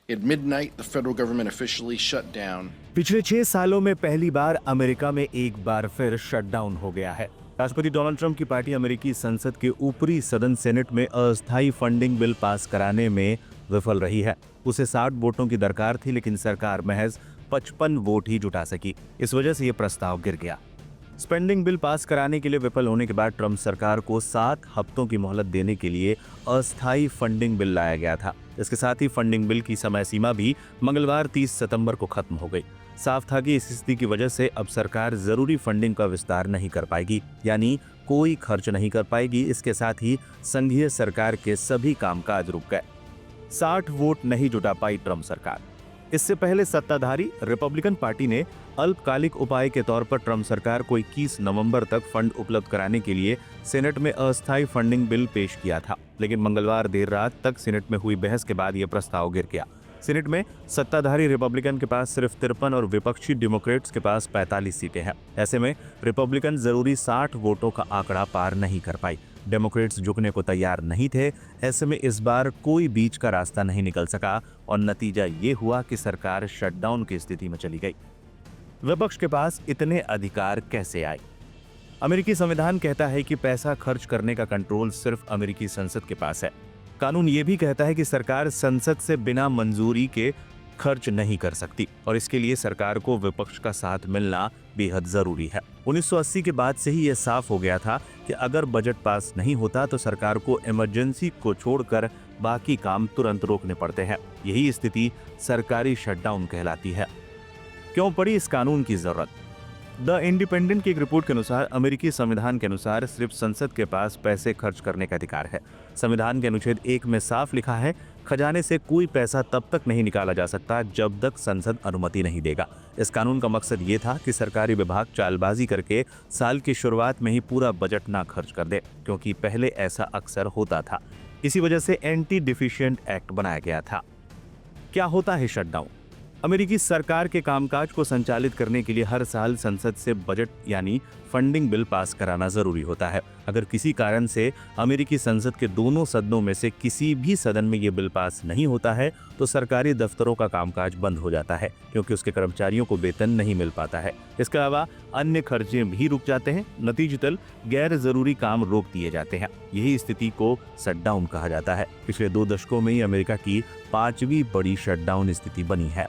At midnight, the federal government officially shut down. पिछले 6 सालों में पहली बार अमेरिका में एक बार फिर शटडाउन हो गया है। राष्ट्रपति डोनाल्ड ट्रंप की पार्टी अमेरिकी संसद के ऊपरी सदन सेनेट में अस्थायी फंडिंग बिल पास कराने में विफल रही है। उसे 60 वोटों की दरकार थी, लेकिन सरकार महज 55 वोट ही जुटा सकी। इस वजह से यह प्रस्ताव गिर गया। स्पेंडिंग बिल पास कराने के लिए विफल होने के बाद ट्रंप सरकार को 7 हफ्तों की मोहलत देने के लिए अस्थायी फंडिंग बिल लाया गया था। इसके साथ ही फंडिंग बिल की समय सीमा भी मंगलवार 30 सितंबर को खत्म हो गई। साफ था कि इस स्थिति की वजह से अब सरकार जरूरी फंडिंग का विस्तार नहीं कर पाएगी, यानी कोई खर्च नहीं कर पाएगी। इसके साथ ही संघीय सरकार के सभी कामकाज रुक गए। 60 वोट नहीं जुटा पाई ट्रंप सरकार। इससे पहले सत्ताधारी रिपब्लिकन पार्टी ने अल्पकालिक उपाय के तौर पर ट्रंप सरकार को 21 नवंबर तक फंड उपलब्ध कराने के लिए सेनेट में अस्थायी फंडिंग बिल पेश किया था, लेकिन मंगलवार देर रात तक सेनेट में हुई बहस के बाद यह प्रस्ताव गिर गया। सेनेट में सत्ताधारी रिपब्लिकन के पास सिर्फ 53 और विपक्षी डेमोक्रेट्स के पास 45 सीटें हैं। ऐसे में रिपब्लिकन जरूरी 60 वोटों का आंकड़ा पार नहीं कर पाई। डेमोक्रेट्स झुकने को तैयार नहीं थे। ऐसे में इस बार कोई बीच का रास्ता नहीं निकल सका और नतीजा ये हुआ कि सरकार शटडाउन की स्थिति में चली गई। विपक्ष के पास इतने अधिकार कैसे आए? अमेरिकी संविधान कहता है कि पैसा खर्च करने का कंट्रोल सिर्फ अमेरिकी संसद के पास है। कानून ये भी कहता है कि सरकार संसद से बिना मंजूरी के खर्च नहीं कर सकती और इसके लिए सरकार को विपक्ष का साथ मिलना बेहद जरूरी है। 1980 के बाद से ही यह साफ हो गया था कि अगर बजट पास नहीं होता तो सरकार को इमरजेंसी को छोड़कर बाकी काम तुरंत रोकने पड़ते हैं। यही स्थिति सरकारी शटडाउन कहलाती है। क्यों पड़ी इस कानून की जरूरत? द इंडिपेंडेंट की एक रिपोर्ट के अनुसार अमेरिकी संविधान के अनुसार सिर्फ संसद के पास पैसे खर्च करने का अधिकार है। संविधान के अनुच्छेद 1 में साफ लिखा है, खजाने से कोई पैसा तब तक नहीं निकाला जा सकता जब तक संसद अनुमति नहीं देगा। इस कानून का मकसद ये था कि सरकारी विभाग चालबाजी करके साल की शुरुआत में ही पूरा बजट ना खर्च कर दे, क्योंकि पहले ऐसा अक्सर होता था। इसी वजह से एंटी डिफिशिएंट एक्ट बनाया गया था। क्या होता है शटडाउन? अमेरिकी सरकार के कामकाज को संचालित करने के लिए हर साल संसद से बजट यानी फंडिंग बिल पास कराना जरूरी होता है। अगर किसी कारण से अमेरिकी संसद के दोनों सदनों में से किसी भी सदन में ये बिल पास नहीं होता है तो सरकारी दफ्तरों का कामकाज बंद हो जाता है, क्योंकि उसके कर्मचारियों को वेतन नहीं मिल पाता है। इसके अलावा अन्य खर्चे भी रुक जाते हैं। नतीजतन गैर जरूरी काम रोक दिए जाते हैं। यही स्थिति को शटडाउन कहा जाता है। पिछले 2 दशकों में ही अमेरिका की 5वीं बड़ी शटडाउन स्थिति बनी है।